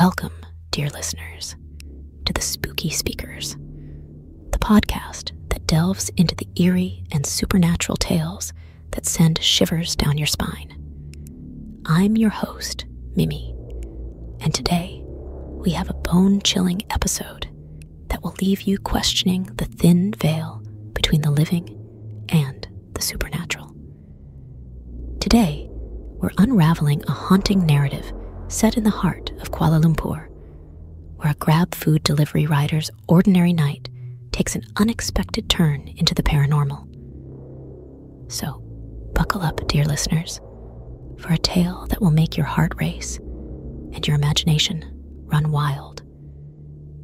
Welcome, dear listeners, to the Spooky Speakers, the podcast that delves into the eerie and supernatural tales that send shivers down your spine. I'm your host, Mimi, and today we have a bone-chilling episode that will leave you questioning the thin veil between the living and the supernatural. Today, we're unraveling a haunting narrative set in the heart of Kuala Lumpur, where a grab food delivery rider's ordinary night takes an unexpected turn into the paranormal. So, buckle up, dear listeners, for a tale that will make your heart race and your imagination run wild.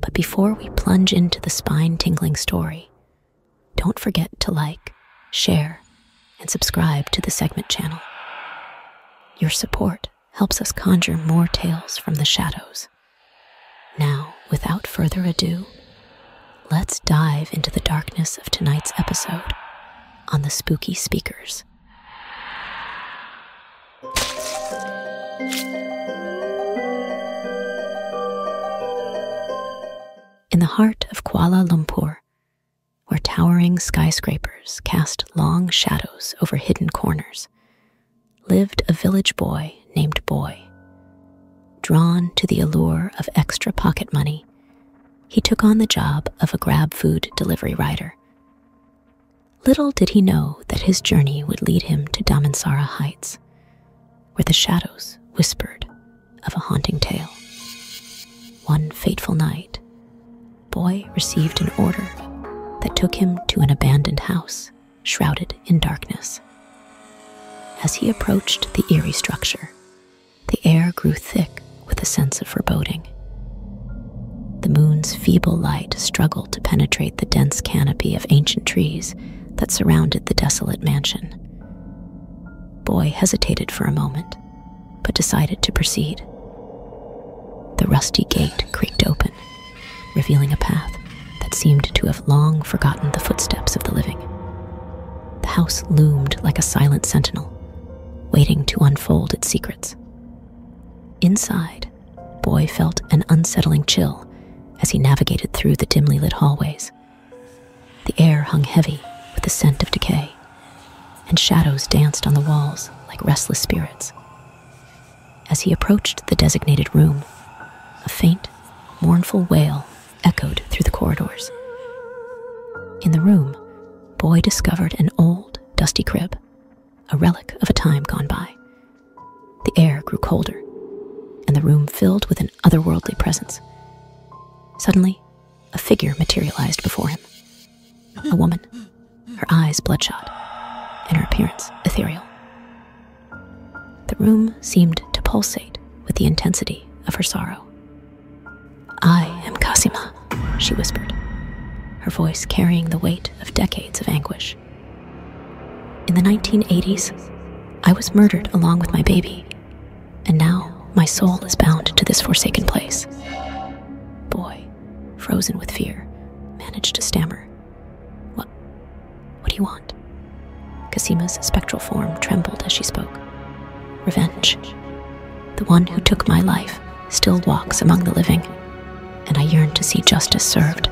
But before we plunge into the spine-tingling story, don't forget to like, share, and subscribe to the segment channel. Your support helps us conjure more tales from the shadows. Now, without further ado, let's dive into the darkness of tonight's episode on the Spooky Speakers. In the heart of Kuala Lumpur, where towering skyscrapers cast long shadows over hidden corners, lived a village boy named Boy. Drawn to the allure of extra pocket money, he took on the job of a grab food delivery rider. Little did he know that his journey would lead him to Damansara Heights, where the shadows whispered of a haunting tale. One fateful night, Boy received an order that took him to an abandoned house shrouded in darkness. As he approached the eerie structure, the air grew thick with a sense of foreboding. The moon's feeble light struggled to penetrate the dense canopy of ancient trees that surrounded the desolate mansion. Boy hesitated for a moment, but decided to proceed. The rusty gate creaked open, revealing a path that seemed to have long forgotten the footsteps of the living. The house loomed like a silent sentinel, waiting to unfold its secrets. Inside, Boy felt an unsettling chill as he navigated through the dimly lit hallways. The air hung heavy with the scent of decay, and shadows danced on the walls like restless spirits. As he approached the designated room, a faint, mournful wail echoed through the corridors. In the room, Boy discovered an old, dusty crib, a relic of a time gone by. The air grew colder, and the room filled with an otherworldly presence. Suddenly, a figure materialized before him. A woman, her eyes bloodshot, and her appearance ethereal. The room seemed to pulsate with the intensity of her sorrow. "I am Kasima," she whispered, her voice carrying the weight of decades of anguish. "In the 1980s, I was murdered along with my baby, and now my soul is bound to this forsaken place." Boy, frozen with fear, managed to stammer, What do you want?" Kasima's spectral form trembled as she spoke. "Revenge. The one who took my life still walks among the living, and I yearn to see justice served."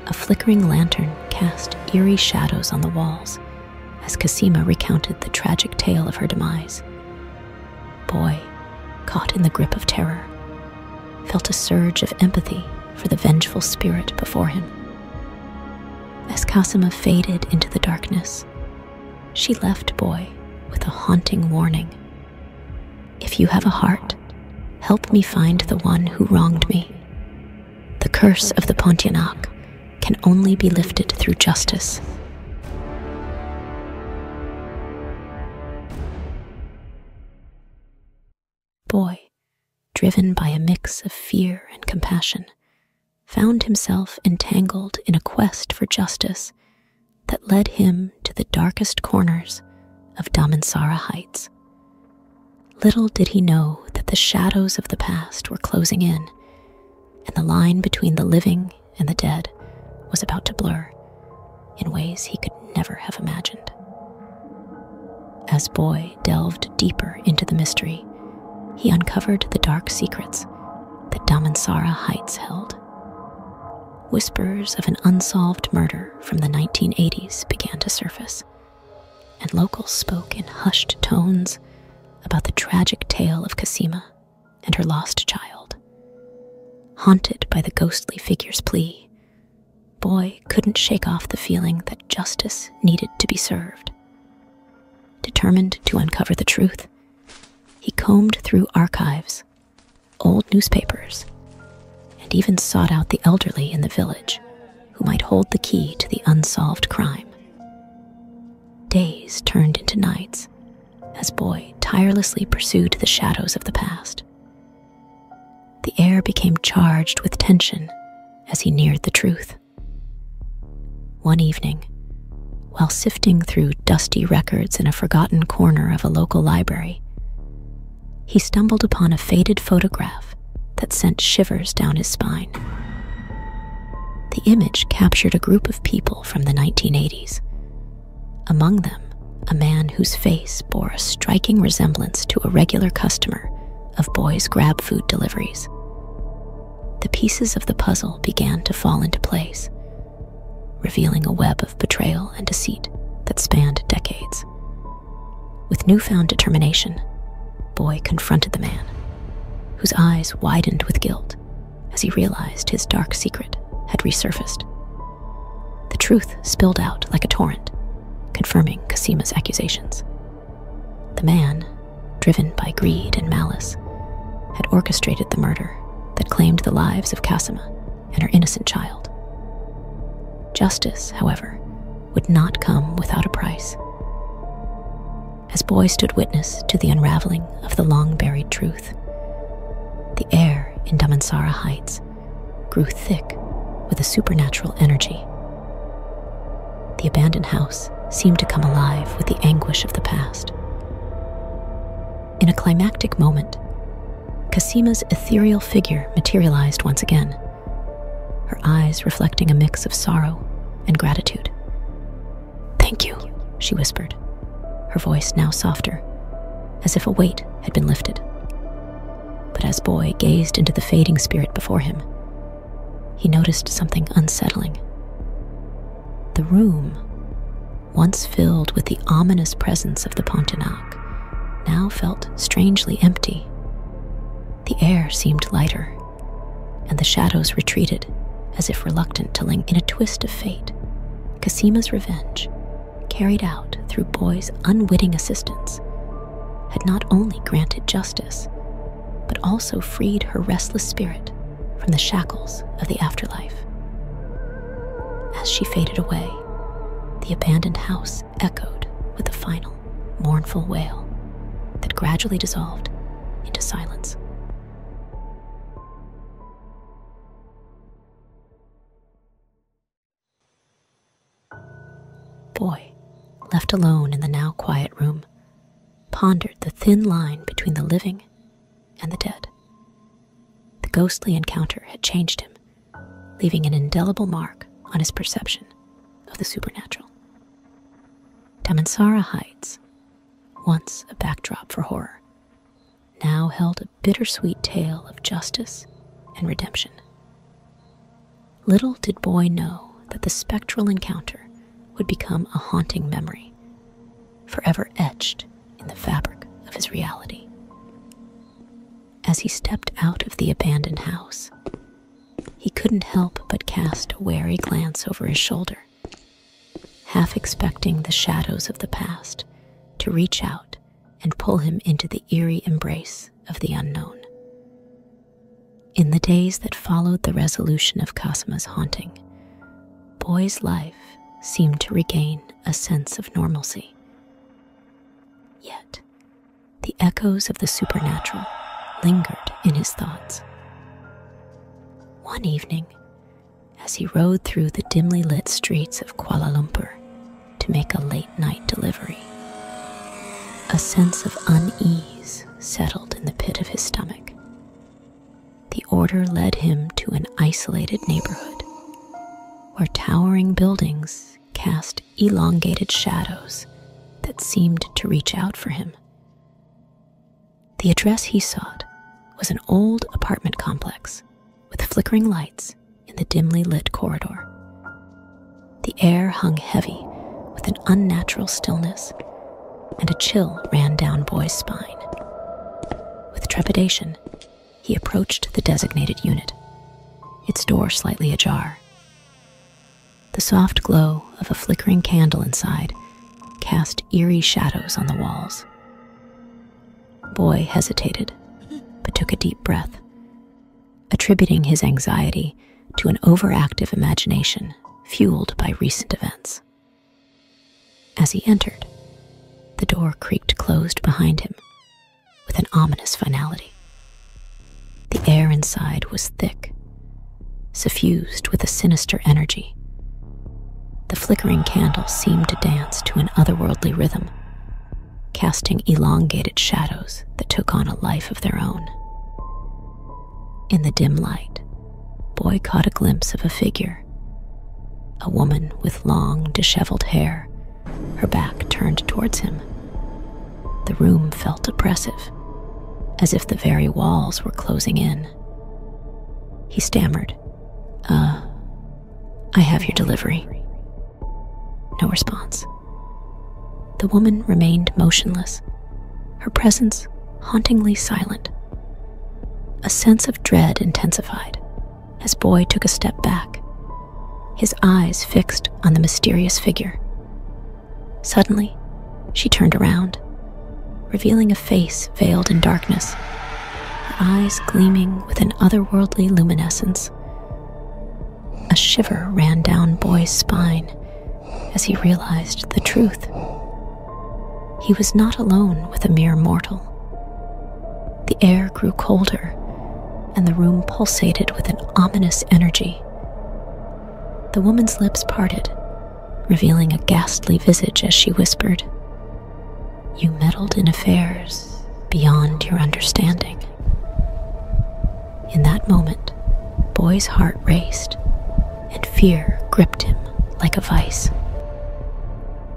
A flickering lantern cast eerie shadows on the walls as Kasima recounted the tragic tale of her demise. Boy, caught in the grip of terror, felt a surge of empathy for the vengeful spirit before him. As Kasima faded into the darkness, she left Boy with a haunting warning. "If you have a heart, help me find the one who wronged me. The curse of the Pontianak can only be lifted through justice." Boy, driven by a mix of fear and compassion, found himself entangled in a quest for justice that led him to the darkest corners of Damansara Heights. Little did he know that the shadows of the past were closing in, and the line between the living and the dead was about to blur in ways he could never have imagined. As Boy delved deeper into the mystery, he uncovered the dark secrets that Damansara Heights held. Whispers of an unsolved murder from the 1980s began to surface, and locals spoke in hushed tones about the tragic tale of Kasima and her lost child. Haunted by the ghostly figure's plea, Boy couldn't shake off the feeling that justice needed to be served. Determined to uncover the truth, he combed through archives, old newspapers, and even sought out the elderly in the village who might hold the key to the unsolved crime. Days turned into nights as Boy tirelessly pursued the shadows of the past. The air became charged with tension as he neared the truth. One evening, while sifting through dusty records in a forgotten corner of a local library, he stumbled upon a faded photograph that sent shivers down his spine. The image captured a group of people from the 1980s. Among them, a man whose face bore a striking resemblance to a regular customer of Boy's grab food deliveries. The pieces of the puzzle began to fall into place, revealing a web of betrayal and deceit that spanned decades. With newfound determination, Boy confronted the man, whose eyes widened with guilt as he realized his dark secret had resurfaced. The truth spilled out like a torrent, confirming Kasima's accusations. The man, driven by greed and malice, had orchestrated the murder that claimed the lives of Kasima and her innocent child. Justice, however, would not come without a price. As Boy stood witness to the unraveling of the long-buried truth, the air in Damansara Heights grew thick with a supernatural energy. The abandoned house seemed to come alive with the anguish of the past. In a climactic moment, Kasima's ethereal figure materialized once again, her eyes reflecting a mix of sorrow and gratitude. "Thank you," she whispered, her voice now softer, as if a weight had been lifted. But as Boy gazed into the fading spirit before him, he noticed something unsettling. The room, once filled with the ominous presence of the Pontianak, now felt strangely empty. The air seemed lighter, and the shadows retreated as if reluctant to linger. In a twist of fate, Kasima's revenge, carried out through Boy's unwitting assistance, had not only granted justice, but also freed her restless spirit from the shackles of the afterlife. As she faded away, the abandoned house echoed with a final, mournful wail that gradually dissolved into silence. Boy, left alone in the now quiet room, pondered the thin line between the living and the dead. The ghostly encounter had changed him, leaving an indelible mark on his perception of the supernatural. Damansara Heights, once a backdrop for horror, now held a bittersweet tale of justice and redemption. Little did Boy know that the spectral encounter would become a haunting memory, forever etched in the fabric of his reality. As he stepped out of the abandoned house, he couldn't help but cast a wary glance over his shoulder, half expecting the shadows of the past to reach out and pull him into the eerie embrace of the unknown. In the days that followed the resolution of Kasima's haunting, Boy's life seemed to regain a sense of normalcy. Yet, the echoes of the supernatural lingered in his thoughts. One evening, as he rode through the dimly lit streets of Kuala Lumpur to make a late-night delivery, a sense of unease settled in the pit of his stomach. The order led him to an isolated neighborhood where towering buildings cast elongated shadows that seemed to reach out for him. The address he sought was an old apartment complex with flickering lights in the dimly lit corridor. The air hung heavy with an unnatural stillness, and a chill ran down Boy's spine. With trepidation, he approached the designated unit, its door slightly ajar. The soft glow of a flickering candle inside cast eerie shadows on the walls. Boy hesitated, but took a deep breath, attributing his anxiety to an overactive imagination fueled by recent events. As he entered, the door creaked closed behind him with an ominous finality. The air inside was thick, suffused with a sinister energy. The flickering candle seemed to dance to an otherworldly rhythm, casting elongated shadows that took on a life of their own. In the dim light, Boy caught a glimpse of a figure, a woman with long, disheveled hair, her back turned towards him. The room felt oppressive, as if the very walls were closing in. He stammered, I have your delivery." No response. The woman remained motionless, her presence hauntingly silent. A sense of dread intensified as Boy took a step back, his eyes fixed on the mysterious figure. Suddenly, she turned around, revealing a face veiled in darkness, her eyes gleaming with an otherworldly luminescence. A shiver ran down Boy's spine as he realized the truth. He was not alone with a mere mortal. The air grew colder, and the room pulsated with an ominous energy. The woman's lips parted, revealing a ghastly visage as she whispered, "You meddled in affairs beyond your understanding." In that moment, Boy's heart raced, and fear gripped him like a vice.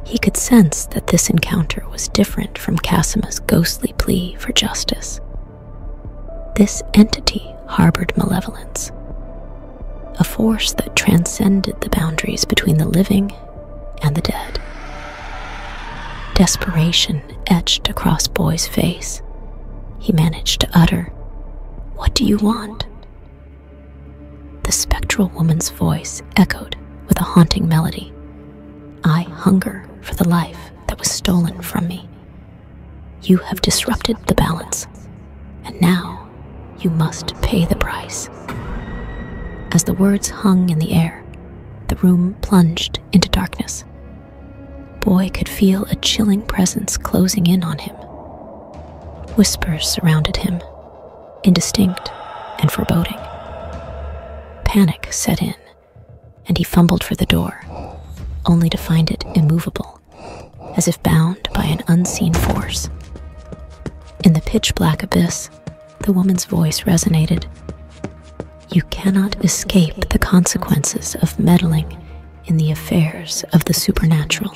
He could sense that this encounter was different from Casima's ghostly plea for justice. This entity harbored malevolence, a force that transcended the boundaries between the living and the dead. Desperation etched across Boy's face. He managed to utter, "What do you want?" The spectral woman's voice echoed with a haunting melody. "I hunger for the life that was stolen from me. You have disrupted the balance, and now you must pay the price." As the words hung in the air, the room plunged into darkness. Boy could feel a chilling presence closing in on him. Whispers surrounded him, indistinct and foreboding. Panic set in, and he fumbled for the door, only to find it immovable, as if bound by an unseen force. In the pitch-black abyss, the woman's voice resonated. "You cannot escape the consequences of meddling in the affairs of the supernatural."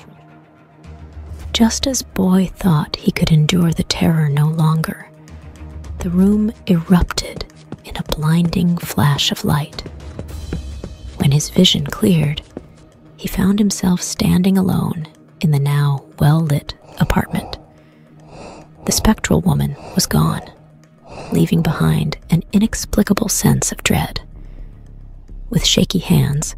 Just as Boy thought he could endure the terror no longer, the room erupted in a blinding flash of light. When his vision cleared, he found himself standing alone in the now well-lit apartment. The spectral woman was gone, leaving behind an inexplicable sense of dread. With shaky hands,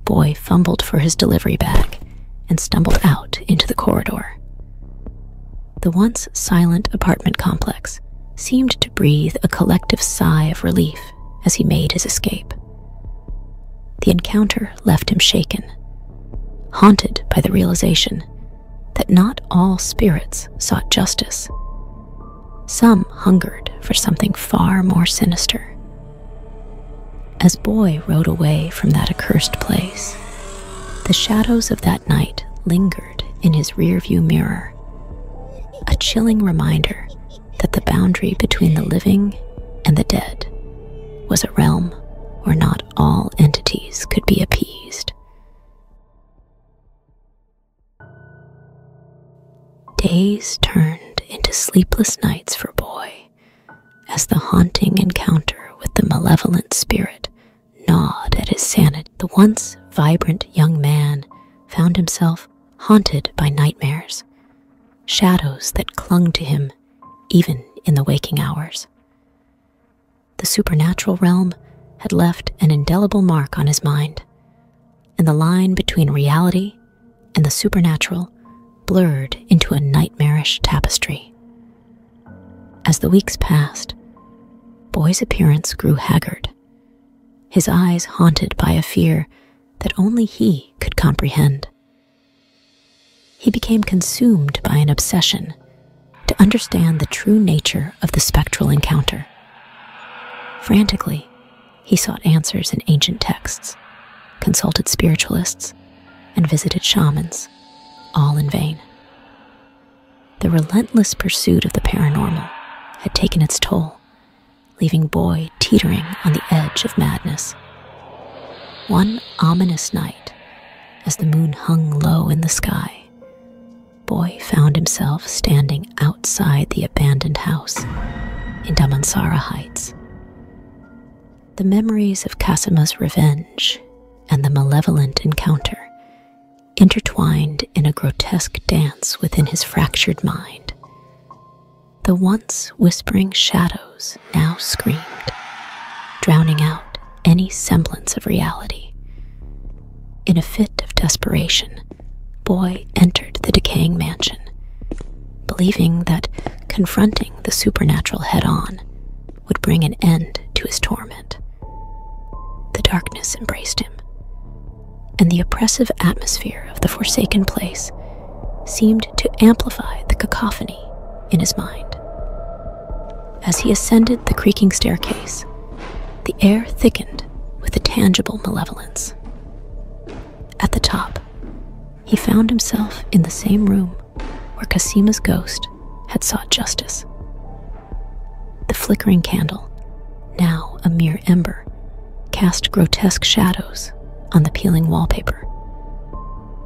Boy fumbled for his delivery bag and stumbled out into the corridor. The once silent apartment complex seemed to breathe a collective sigh of relief as he made his escape. The encounter left him shaken, haunted by the realization that not all spirits sought justice. Some hungered for something far more sinister. As Boy rode away from that accursed place, the shadows of that night lingered in his rearview mirror, a chilling reminder that the boundary between the living and the dead was a realm where not all entities could be appeased. Days turned into sleepless nights for Boy as the haunting encounter with the malevolent spirit gnawed at his sanity. The once vibrant young man found himself haunted by nightmares, shadows that clung to him even in the waking hours. The supernatural realm had left an indelible mark on his mind, and the line between reality and the supernatural blurred into a nightmarish tapestry. As the weeks passed, Boy's appearance grew haggard, his eyes haunted by a fear that only he could comprehend. He became consumed by an obsession to understand the true nature of the spectral encounter. Frantically, he sought answers in ancient texts, consulted spiritualists, and visited shamans, all in vain. The relentless pursuit of the paranormal had taken its toll, leaving Boy teetering on the edge of madness. One ominous night, as the moon hung low in the sky, Boy found himself standing outside the abandoned house in Damansara Heights. The memories of Casima's revenge and the malevolent encounter intertwined in a grotesque dance within his fractured mind. The once whispering shadows now screamed, drowning out any semblance of reality. In a fit of desperation, Boy entered the decaying mansion, believing that confronting the supernatural head-on would bring an end to his torment. The darkness embraced him, and the oppressive atmosphere of the forsaken place seemed to amplify the cacophony in his mind. As he ascended the creaking staircase, the air thickened with a tangible malevolence. At the top, he found himself in the same room where Casima's ghost had sought justice. The flickering candle, now a mere ember, cast grotesque shadows on the peeling wallpaper.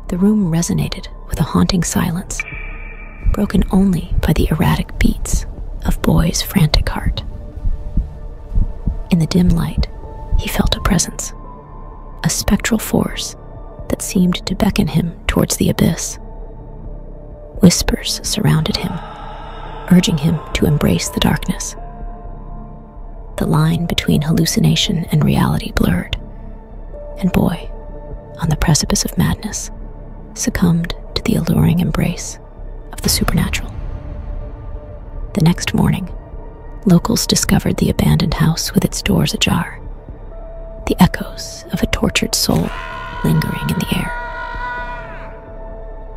The room resonated with a haunting silence, broken only by the erratic beats of Boy's frantic heart. In the dim light, he felt a presence, a spectral force that seemed to beckon him towards the abyss. Whispers surrounded him, urging him to embrace the darkness. The line between hallucination and reality blurred, and Boy, on the precipice of madness, succumbed to the alluring embrace of the supernatural. The next morning, locals discovered the abandoned house with its doors ajar, the echoes of a tortured soul lingering in the air.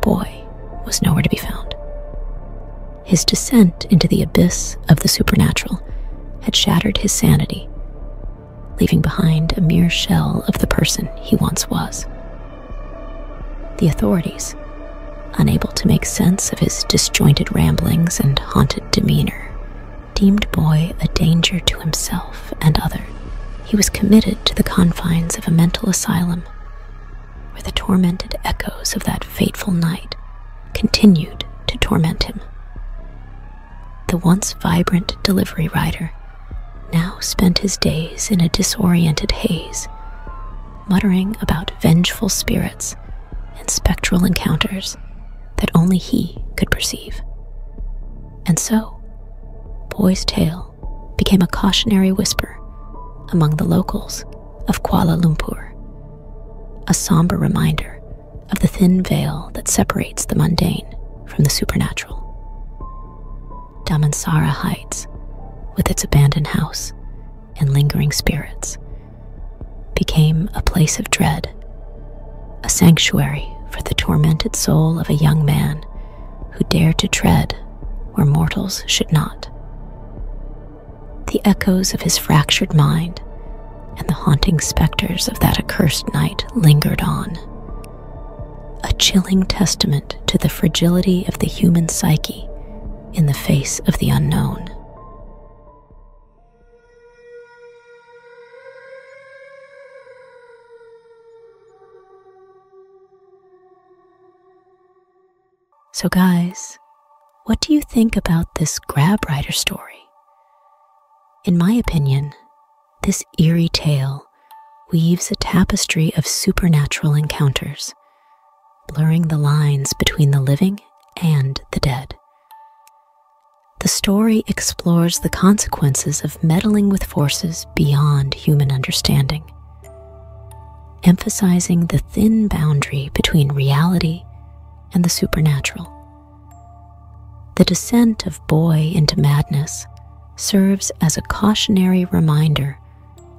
Boy was nowhere to be found. His descent into the abyss of the supernatural had shattered his sanity, leaving behind a mere shell of the person he once was. The authorities, unable to make sense of his disjointed ramblings and haunted demeanor, deemed Boy a danger to himself and others. He was committed to the confines of a mental asylum, where the tormented echoes of that fateful night continued to torment him. The once vibrant delivery rider now spent his days in a disoriented haze, muttering about vengeful spirits and spectral encounters that only he could perceive. And so, Boy's tale became a cautionary whisper among the locals of Kuala Lumpur, a somber reminder of the thin veil that separates the mundane from the supernatural. Damansara Heights, with its abandoned house and lingering spirits, became a place of dread, a sanctuary for the tormented soul of a young man who dared to tread where mortals should not. The echoes of his fractured mind and the haunting specters of that accursed night lingered on, a chilling testament to the fragility of the human psyche in the face of the unknown. So guys, what do you think about this grab rider story? In my opinion, this eerie tale weaves a tapestry of supernatural encounters, blurring the lines between the living and the dead. The story explores the consequences of meddling with forces beyond human understanding, emphasizing the thin boundary between reality and the supernatural. The descent of Boy into madness serves as a cautionary reminder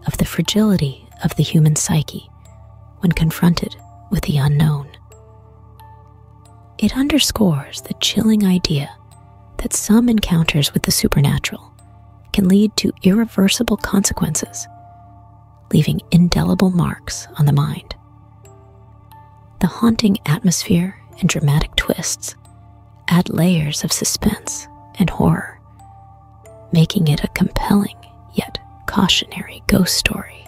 of the fragility of the human psyche when confronted with the unknown. It underscores the chilling idea that some encounters with the supernatural can lead to irreversible consequences, leaving indelible marks on the mind. The haunting atmosphere and dramatic twists add layers of suspense and horror, making it a compelling yet cautionary ghost story.